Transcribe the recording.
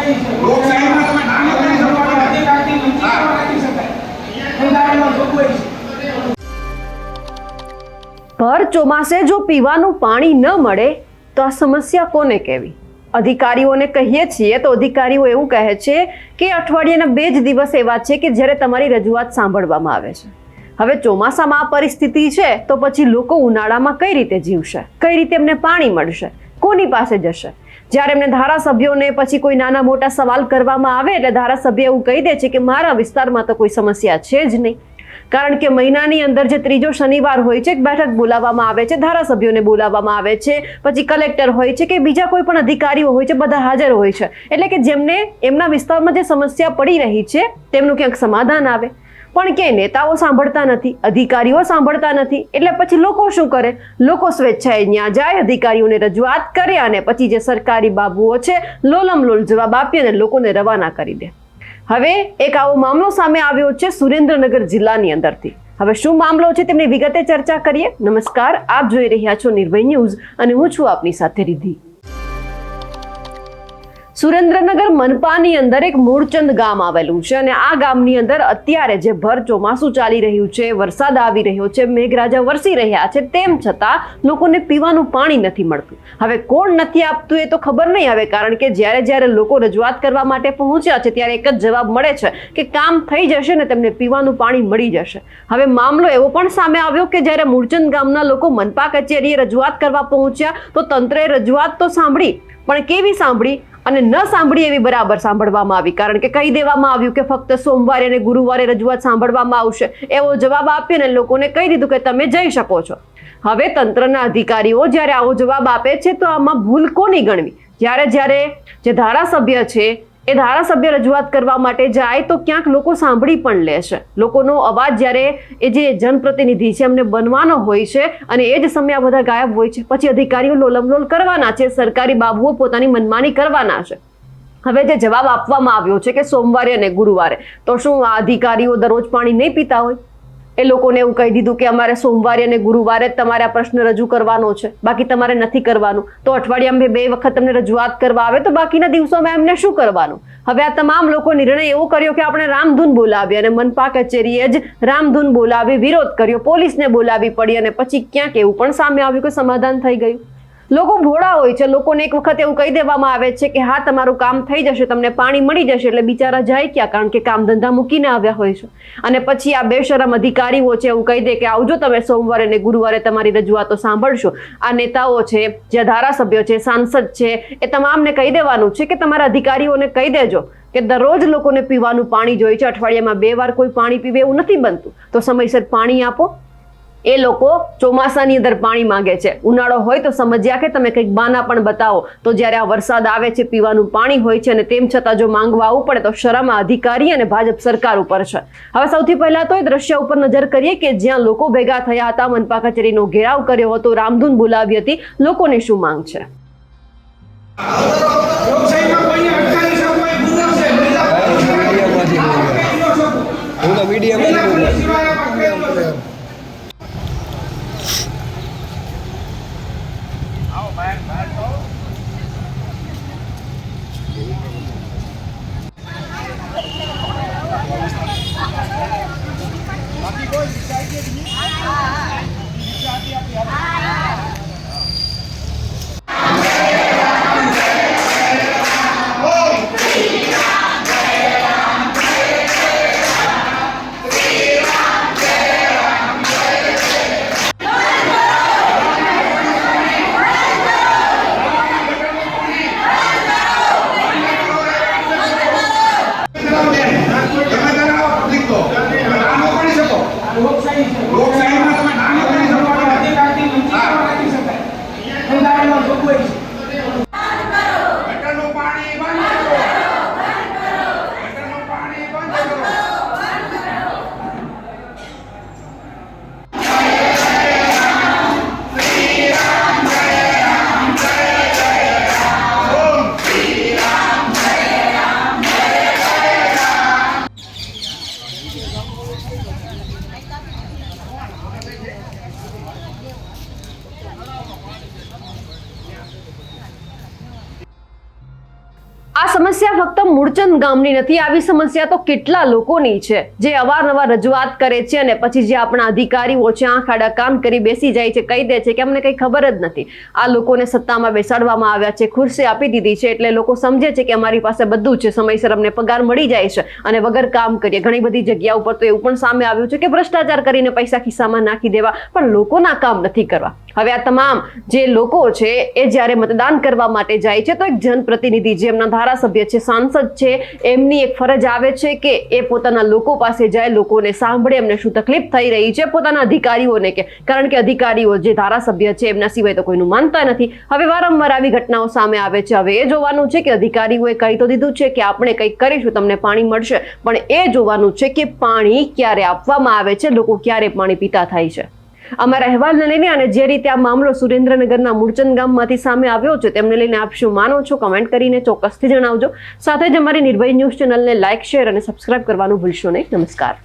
લોકશાહીમાં તમે ના ન કરી શકો અધિકારથી વંચિત રાખી શકાય બંધારણમાં જોગવાઈ છે। ભર ચોમાસે જો પીવાનું પાણી ન મળે તો આ સમસ્યા કોને કહેવી? અધિકારીઓને કહીએ છીએ તો અધિકારીઓ એવું કહે છે કે અઠવાડિયાના 2 જ દિવસ એવા છે કે જ્યારે તમારી રજૂઆત સાંભળવામાં આવે છે। હવે ચોમાસામાં આ પરિસ્થિતિ છે તો પછી લોકો ઉનાળામાં કઈ રીતે જીવશે? કઈ રીતે એમને પાણી મળશે? કોની પાસે જશે? જ્યારે એમને ધારાસભ્યોને પછી કોઈ નાના મોટા સવાલ કરવામાં આવે એટલે ધારાસભ્ય એવું કહી દે છે કે મારા વિસ્તારમાં તો કોઈ સમસ્યા છે જ નહીં, કારણ કે મહિનાની અંદર જે ત્રીજો શનિવાર હોય છે એક બેઠક બોલાવવામાં આવે છે, ધારાસભ્યોને બોલાવવામાં આવે છે, પછી કલેક્ટર હોય છે કે બીજા કોઈ પણ અધિકારીઓ હોય છે, બધા હાજર હોય છે, એટલે કે જેમને એમના વિસ્તારમાં જે સમસ્યા પડી રહી છે તેમનું ક્યાંક સમાધાન આવે। પણ કે નેતાઓ સાંભળતા નથી, અધિકારીઓ સાંભળતા નથી, એટલે પછી લોકો શું કરે? લોકો સ્વેચ્છાએ ત્યાં જાય, અધિકારીઓને રજૂઆત કરે અને પછી જે સરકારી બાબુઓ છે લોલમ લોલ જવાબ આપી અને લોકોને રવાના કરી દે। હવે એક આવો મામલો સામે આવ્યો છે સુરેન્દ્રનગર જિલ્લાની અંદરથી। હવે શું મામલો છે તેમની વિગતે ચર્ચા કરીએ। નમસ્કાર, આપ જોઈ રહ્યા છો નિર્ભય ન્યૂઝ અને હું છું આપની સાથે રિદ્ધિ। સુરેન્દ્રનગર મનપાની અંદર એક મૂળચંદ ગામ આવેલું છે અને આ ગામની અંદર અત્યારે જે ભર ચોમાસું ચાલી રહ્યું છે, વરસાદ આવી રહ્યો છે, મેઘરાજા વરસી રહ્યા છે, તેમ છતાં લોકોને પીવાનું પાણી નથી મળતું। હવે કોણ નથી આપતું એ તો ખબર નહીં આવે, કારણ કે જ્યારે લોકો રજૂઆત કરવા માટે પહોંચ્યા છે ત્યારે એક જ જવાબ મળે છે કે કામ થઈ જશે ને તેમને પીવાનું પાણી મળી જશે। હવે મામલો એવો પણ સામે આવ્યો કે જ્યારે મૂળચંદ ગામના લોકો મનપા કચેરીએ રજૂઆત કરવા પહોંચ્યા તો તંત્રએ રજૂઆત તો સાંભળી, પણ કેવી સાંભળી અને ન સાંભળી એવી બરાબર સાંભળવામાં આવી, કારણ કે કહી દેવામાં આવ્યું કે ફક્ત સોમવારે અને ગુરુવારે રજૂઆત સાંભળવામાં આવશે, એવો જવાબ આપીને લોકોને કહી દીધું કે તમે જઈ શકો છો। હવે તંત્રના અધિકારીઓ જ્યારે આવો જવાબ આપે છે તો આમાં ભૂલ કોની ગણવી? જ્યારે જે ધારાસભ્ય છે એ ધારાસભ્ય રજૂઆત કરવા માટે જાય તો ક્યાંક લોકો સાંભળી પણ લે છે। લોકોનો અવાજ જ્યારે એ જે જનપ્રતિનિધિ છે એમને બનવાનો હોય છે અને એ જ સમયે આ બધા ગાયબ હોય છે, પછી અધિકારીઓ લોલમલોલ કરવાના છે, સરકારી બાબુઓ પોતાની મનમાની કરવાના છે। હવે જે જવાબ આપવામાં આવ્યો છે કે સોમવારે અને ગુરુવારે, તો શું આ અધિકારીઓ દરરોજ પાણી નહીં પીતા હોય? એ લોકોને એવું કહી દીધું કે અમારે સોમવારે અને ગુરુવારે તમારે આ પ્રશ્ન રજૂ કરવાનો છે, બાકી તમારે નથી કરવાનું, તો અઠવાડિયામાં 2 વખત તમને રજૂઆત કરવા આવે તો બાકીના દિવસોમાં એમને શું કરવાનું? હવે આ તમામ લોકો નિર્ણય એવો કર્યો કે આપણે રામધૂન બોલાવી અને મનપા કચેરીએ જ રામધૂન બોલાવી વિરોધ કર્યો, પોલીસને બોલાવી પડી અને પછી ક્યાંક એવું પણ સામે આવ્યું કે સમાધાન થઈ ગયું। લોકો ભોળા હોય છે, લોકોને એક વખત એવું કહી દેવામાં આવે છે કે હા તમારું કામ થઈ જશે, તમને પાણી મળી જશે, એટલે બિચારા જાય ક્યાં? કારણ કે કામ ધંધા મૂકીને આવ્યા હોય છે અને પછી આ બેશરમ અધિકારીઓ છે એવું કહી દે કે આવજો તમે સોમવારે અને ગુરુવારે તમારી રજૂઆતો સાંભળશો। આ નેતાઓ છે, જે ધારાસભ્યો છે, સાંસદ છે, એ તમામને કહી દેવાનું છે કે તમારા અધિકારીઓને કહી દેજો કે દરરોજ લોકોને પીવાનું પાણી જોઈએ છે, અઠવાડિયામાં 2 વાર કોઈ પાણી પીવે એવું નથી બનતું, તો સમયસર પાણી આપો। એ લોકો ચોમાસાની અંદર પાણી માંગે છે, ઉનાળો હોય તો સમજ્યા કે તમે કંઈક બાના પણ બતાવો, તો જ્યારે આ વરસાદ આવે છે પીવાનું પાણી હોય છે અને તેમ છતાં જો માંગવા આવવું પડે તો શરમ અધિકારી અને ભાજપ સરકાર ઉપર છે। હવે સૌથી પહેલા તો એ દ્રશ્ય ઉપર નજર કરીએ કે જ્યાં લોકો ભેગા થયા હતા, મનપા કચેરીનો ઘેરાવ કર્યો હતો, રામધૂન બોલાવી હતી, લોકોની શું માંગ છે? આ સમસ્યા ફક્ત મૂળચંદ ગામની નથી, આવી સમસ્યા તો કેટલા લોકોની છે જે અવારનવાર રજૂઆત કરે છે અને પછી જે આપણા અધિકારીઓ છે આંખ આડા કાન કરી બેસી જાય છે, કહી દે છે કે અમને કંઈ ખબર જ નથી. આ લોકોને સત્તામાં બેસાડવામાં આવ્યા છે, ખુરશી આપી દીધી છે એટલે લોકો સમજે છે કે અમારી પાસે બધું છે, સમયસર અમને પગાર મળી જાય છે અને વગર કામ કરીએ. ઘણી બધી જગ્યા ઉપર તો એવું પણ સામે આવ્યું છે કે ભ્રષ્ટાચાર કરીને પૈસા ખિસ્સામાં નાખી દેવા, પણ લોકોના કામ નથી કરવા. હવે આ તમામ જે લોકો છે એ જ્યારે મતદાન કરવા માટે જાય છે તો એક જનપ્રતિનિધિ જે એમના ધારાસભ્ય છે, સાંસદ છે, એમની એક ફરજ આવે છે કે એ પોતાના લોકો પાસે જાય, લોકોને સાંભળે, એમને શું તકલીફ થઈ રહી છે, પોતાના અધિકારીઓને કે, કારણ કે અધિકારીઓ જે ધારાસભ્ય છે એમના સિવાય તો કોઈનું માનતા નથી. હવે વારંવાર આવી ઘટનાઓ સામે આવે છે. હવે એ જોવાનું છે કે અધિકારીઓએ કહી તો દીધું છે કે આપણે કંઈક કરીશું, તમને પાણી મળશે, પણ એ જોવાનું છે કે પાણી ક્યારે આપવામાં આવે છે, લોકો ક્યારે પાણી પીતા થાય છે. અમારા અહેવાલને લઈને અને જે રીતે આ મામલો સુરેન્દ્રનગરના મૂળચંદ ગામમાંથી સામે આવ્યો છે તેમને લઈને આપ શું માનો છો, કમેન્ટ કરીને ચોક્કસથી જણાવજો. સાથે જ અમારી નિર્ભય ન્યૂઝ ચેનલને લાઇક, શેર અને સબસ્ક્રાઇબ કરવાનું ભૂલશો નહીં. નમસ્કાર.